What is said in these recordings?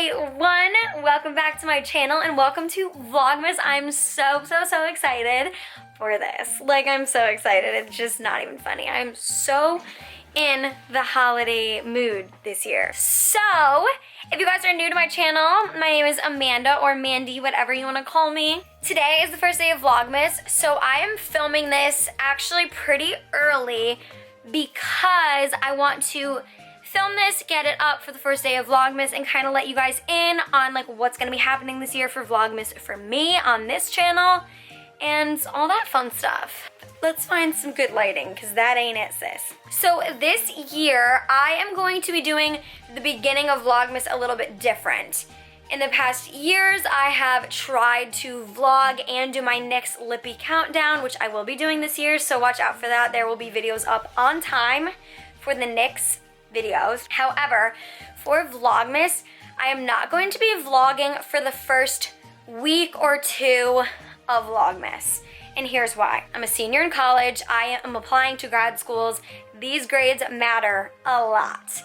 everyone, welcome back to my channel and welcome to Vlogmas. I'm so excited for this. Like, I'm so excited, it's just not even funny. I'm so in the holiday mood this year. So, if you guys are new to my channel, my name is Amanda or Mandy, whatever you want to call me. Today is the first day of Vlogmas, so I am filming this actually pretty early because I want to film this, get it up for the first day of Vlogmas, and kind of let you guys in on like what's gonna be happening this year for Vlogmas for me on this channel and all that fun stuff. Let's find some good lighting because that ain't it, sis. So this year I am going to be doing the beginning of Vlogmas a little bit different. In the past years I have tried to vlog and do my next lippy countdown, which I will be doing this year, so watch out for that. There will be videos up on time for the NYX videos. However, for Vlogmas, I am not going to be vlogging for the first week or two of Vlogmas. And here's why. I'm a senior in college. I am applying to grad schools. These grades matter a lot.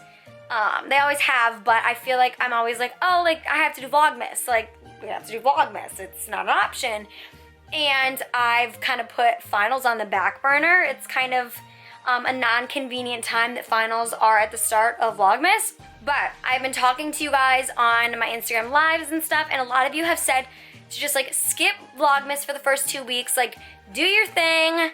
They always have, but I feel like I'm always like, oh, like I have to do Vlogmas. Like, we have to do Vlogmas. It's not an option. And I've kind of put finals on the back burner. It's kind of a non-convenient time that finals are at the start of Vlogmas. But I've been talking to you guys on my Instagram lives and stuff, and a lot of you have said to just like skip Vlogmas for the first 2 weeks, like do your thing,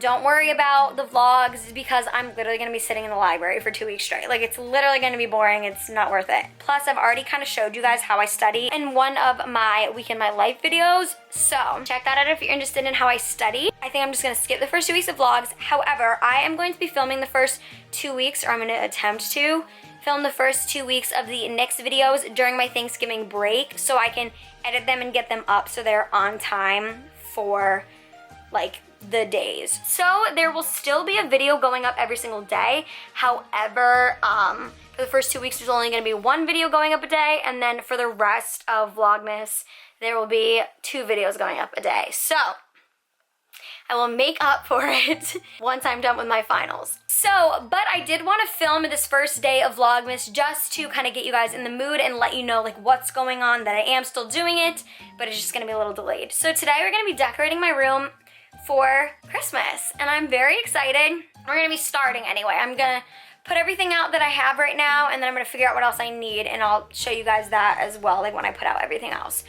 don't worry about the vlogs because I'm literally gonna be sitting in the library for 2 weeks straight. Like, it's literally gonna be boring, it's not worth it. Plus, I've already kind of showed you guys how I study in one of my Week in My Life videos, so check that out if you're interested in how I study. I think I'm just gonna skip the first 2 weeks of vlogs. However, I am going to be filming the first 2 weeks, or I'm gonna attempt to film the first 2 weeks of the NYX videos during my Thanksgiving break so I can edit them and get them up so they're on time for like the days. So there will still be a video going up every single day. However, for the first 2 weeks there's only going to be one video going up a day, and then for the rest of Vlogmas there will be 2 videos going up a day. So I will make up for it once I'm done with my finals. So, but I did want to film this first day of Vlogmas just to kind of get you guys in the mood and let you know like what's going on, that I am still doing it, but it's just going to be a little delayed. So today we're going to be decorating my room for Christmas, and I'm very excited. We're going to be starting anyway. I'm going to put everything out that I have right now, and then I'm going to figure out what else I need, and I'll show you guys that as well, like when I put out everything else.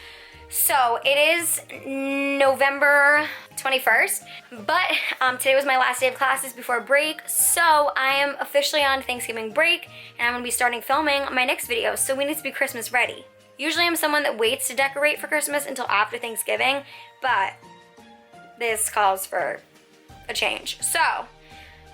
So it is November 21st, but today was my last day of classes before break, so I am officially on Thanksgiving break, and I'm going to be starting filming my next video, so we need to be Christmas ready. Usually I'm someone that waits to decorate for Christmas until after Thanksgiving, but this calls for a change. So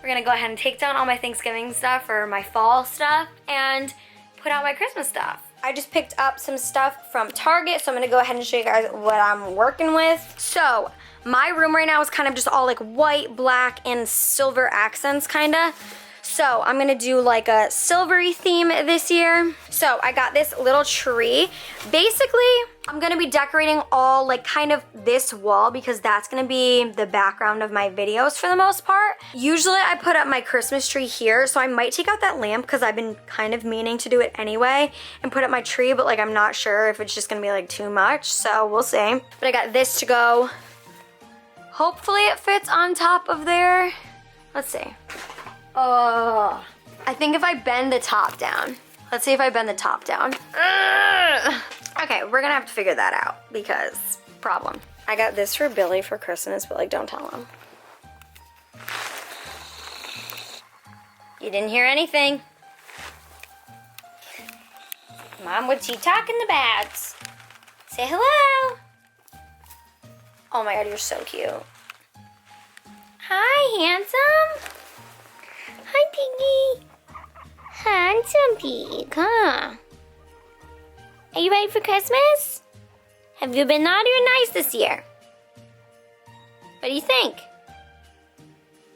we're going to go ahead and take down all my Thanksgiving stuff or my fall stuff and put out my Christmas stuff. I just picked up some stuff from Target, so I'm gonna go ahead and show you guys what I'm working with. So my room right now is kind of just all like white, black, and silver accents kinda. So I'm gonna do like a silvery theme this year. So I got this little tree. Basically, I'm gonna be decorating all like kind of this wall because that's gonna be the background of my videos for the most part. Usually I put up my Christmas tree here, so I might take out that lamp because I've been kind of meaning to do it anyway and put up my tree, but like I'm not sure if it's just gonna be like too much, so we'll see. But I got this to go. Hopefully it fits on top of there. Let's see. Oh, I think if I bend the top down. Let's see if I bend the top down. Okay, we're gonna have to figure that out because problem. I got this for Billy for Christmas, but like don't tell him. You didn't hear anything. Mom would see talk in the bags. Say hello. Oh my God, you're so cute. Hi, handsome. Hi, Piggy. Handsome pig, huh? Are you ready for Christmas? Have you been naughty or nice this year? What do you think?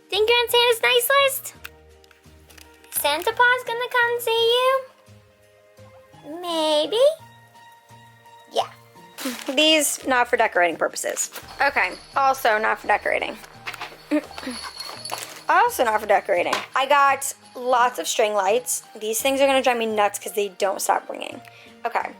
Think you're on Santa's nice list? Santa Claus gonna come see you? Maybe? Yeah. These, not for decorating purposes. Okay, also not for decorating. Also not for decorating. I got lots of string lights. These things are gonna drive me nuts because they don't stop ringing. Okay,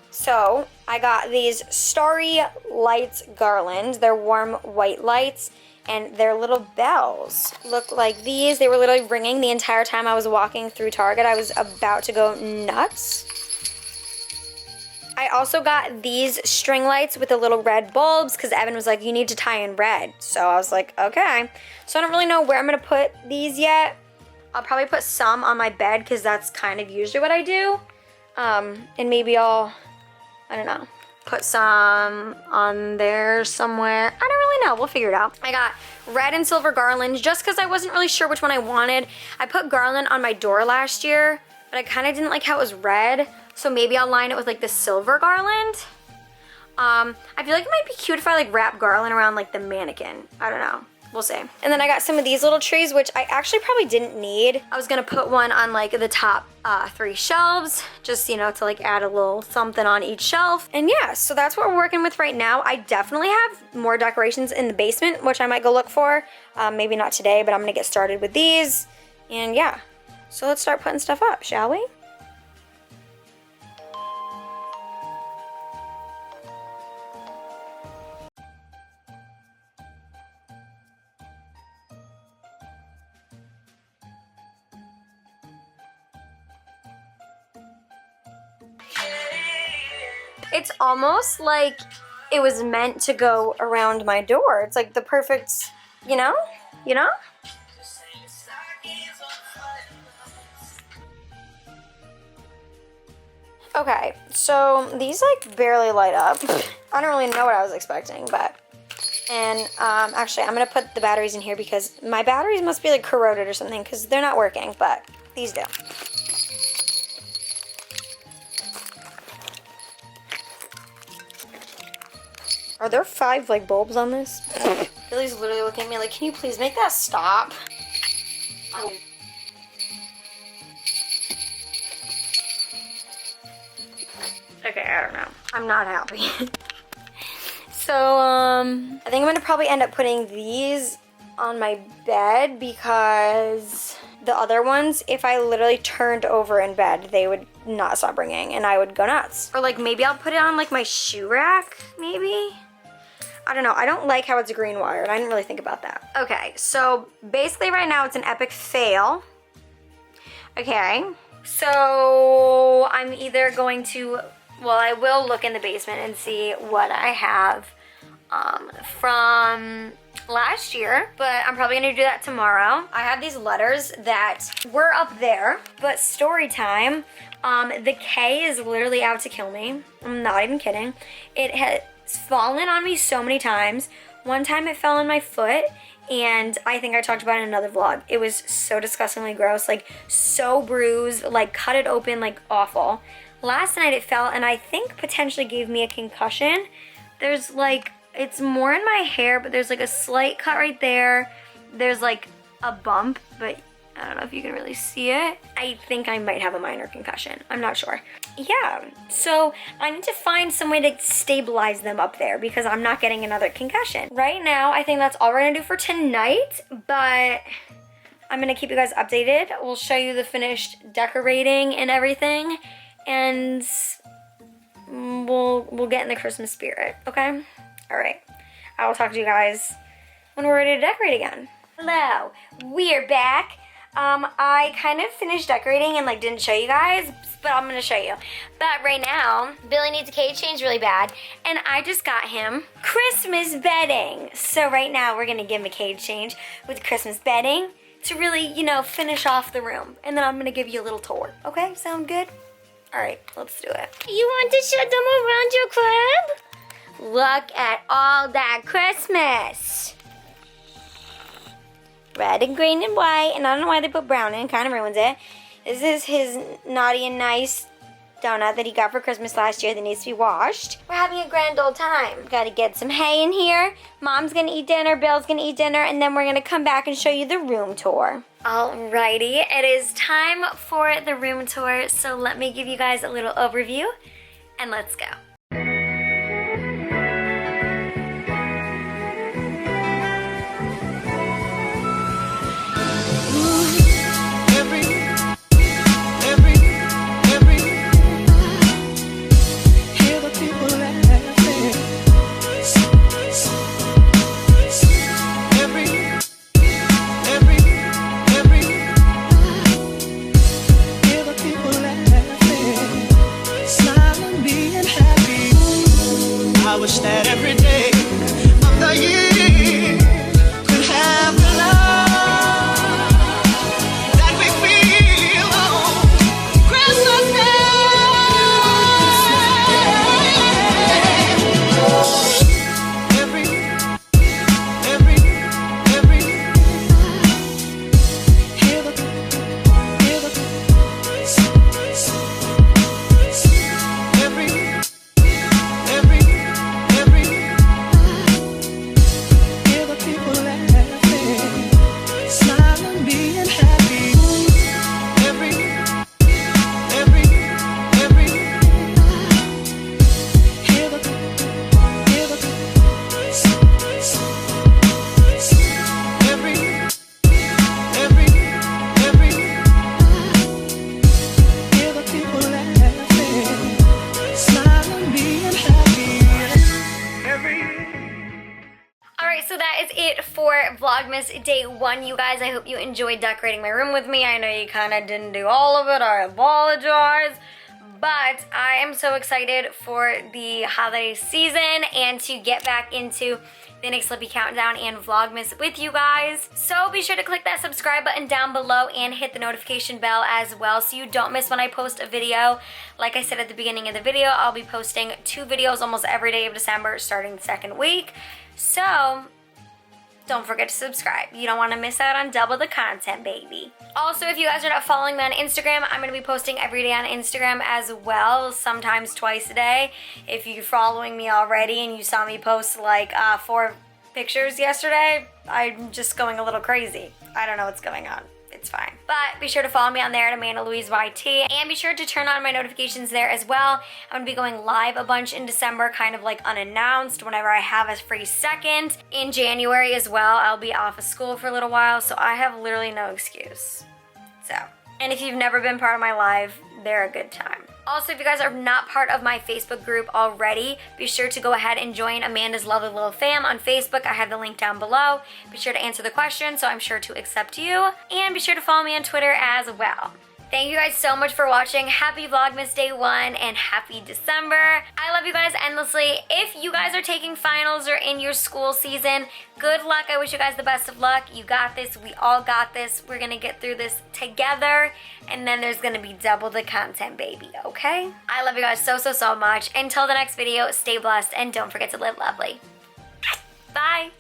so I got these Starry Lights garland. They're warm white lights, and their little bells look like these. They were literally ringing the entire time I was walking through Target. I was about to go nuts. I also got these string lights with the little red bulbs because Evan was like, you need to tie in red. So I was like, okay. So I don't really know where I'm gonna put these yet. I'll probably put some on my bed because that's kind of usually what I do. And maybe I don't know, put some on there somewhere. I don't really know, we'll figure it out. I got red and silver garlands just because I wasn't really sure which one I wanted. I put garland on my door last year, but I kind of didn't like how it was red. So maybe I'll line it with like the silver garland. I feel like it might be cute if I like wrap garland around like the mannequin. I don't know. We'll see. And then I got some of these little trees, which I actually probably didn't need. I was gonna put one on like the top 3 shelves, just, you know, to like add a little something on each shelf. And yeah, so that's what we're working with right now. I definitely have more decorations in the basement, which I might go look for. Maybe not today, but I'm gonna get started with these. And yeah, so let's start putting stuff up, shall we? It's almost like it was meant to go around my door. It's like the perfect, you know? You know? Okay, so these like barely light up. I don't really know what I was expecting, but... And actually, I'm gonna put the batteries in here because my batteries must be like corroded or something because they're not working, but these do. Are there 5 like bulbs on this? Billy's literally looking at me like, can you please make that stop? Okay, I don't know. I'm not happy. So, I think I'm gonna probably end up putting these on my bed because the other ones, if I literally turned over in bed, they would not stop ringing and I would go nuts. Or like maybe I'll put it on like my shoe rack, maybe? I don't know. I don't like how it's green wire, and I didn't really think about that. Okay, so basically right now it's an epic fail. Okay, so I'm either going to, well, I will look in the basement and see what I have from last year, but I'm probably gonna do that tomorrow. I have these letters that were up there, but story time, the K is literally out to kill me. I'm not even kidding. It has fallen on me so many times. One time it fell on my foot, and I think I talked about it in another vlog. It was so disgustingly gross, like so bruised, like cut it open, like awful. Last night it fell and I think potentially gave me a concussion. There's like, it's more in my hair, but there's like a slight cut right there. There's like a bump, but I don't know if you can really see it. I think I might have a minor concussion. I'm not sure. Yeah, so I need to find some way to stabilize them up there because I'm not getting another concussion. Right now, I think that's all we're gonna do for tonight, but I'm gonna keep you guys updated. We'll show you the finished decorating and everything, and we'll get in the Christmas spirit, okay? All right, I will talk to you guys when we're ready to decorate again. Hello, we're back. I kind of finished decorating and like didn't show you guys, but I'm gonna show you. But right now, Billy needs a cage change really bad, and I just got him Christmas bedding. So right now we're gonna give him a cage change with Christmas bedding to really, you know, finish off the room. And then I'm gonna give you a little tour. Okay, sound good? All right, let's do it. You want to show them around your crib? Look at all that Christmas. Red and green and white, and I don't know why they put brown in, kind of ruins it. This is his naughty and nice donut that he got for Christmas last year that needs to be washed. We're having a grand old time. Gotta get some hay in here. Mom's gonna eat dinner, Bill's gonna eat dinner, and then we're gonna come back and show you the room tour. Alrighty, it is time for the room tour, so let me give you guys a little overview, and let's go. I wish that every day of the year could have the love that we feel on Christmas Day. Every hear the people laughing, smiling, being happy. Every hear the hear the people laughing, smiling, being happy. Alright, so that is it for Vlogmas Day 1, you guys. I hope you enjoyed decorating my room with me. I know you kind of didn't do all of it. I apologize. But I am so excited for the holiday season and to get back into the next Slippy Countdown and Vlogmas with you guys. So be sure to click that subscribe button down below and hit the notification bell as well so you don't miss when I post a video. Like I said at the beginning of the video, I'll be posting 2 videos almost every day of December starting the 2nd week. So don't forget to subscribe. You don't want to miss out on double the content, baby. Also, if you guys are not following me on Instagram, I'm going to be posting every day on Instagram as well, sometimes twice a day. If you're following me already and you saw me post like 4 pictures yesterday, I'm just going a little crazy. I don't know what's going on. It's fine. But be sure to follow me on there at AMANDALOUISE YT, and be sure to turn on my notifications there as well. I'm going to be going live a bunch in December, kind of like unannounced, whenever I have a free second. In January as well, I'll be off of school for a little while, so I have literally no excuse. So, and if you've never been part of my live, they're a good time. Also, if you guys are not part of my Facebook group already, be sure to go ahead and join Amanda's Lovely Little Fam on Facebook. I have the link down below. Be sure to answer the question, so I'm sure to accept you. And be sure to follow me on Twitter as well. Thank you guys so much for watching. Happy Vlogmas Day 1 and happy December. I love you guys endlessly. If you guys are taking finals or in your school season, good luck. I wish you guys the best of luck. You got this. We all got this. We're going to get through this together. And then there's going to be double the content, baby, okay? I love you guys so, so, so much. Until the next video, stay blessed and don't forget to live lovely. Bye.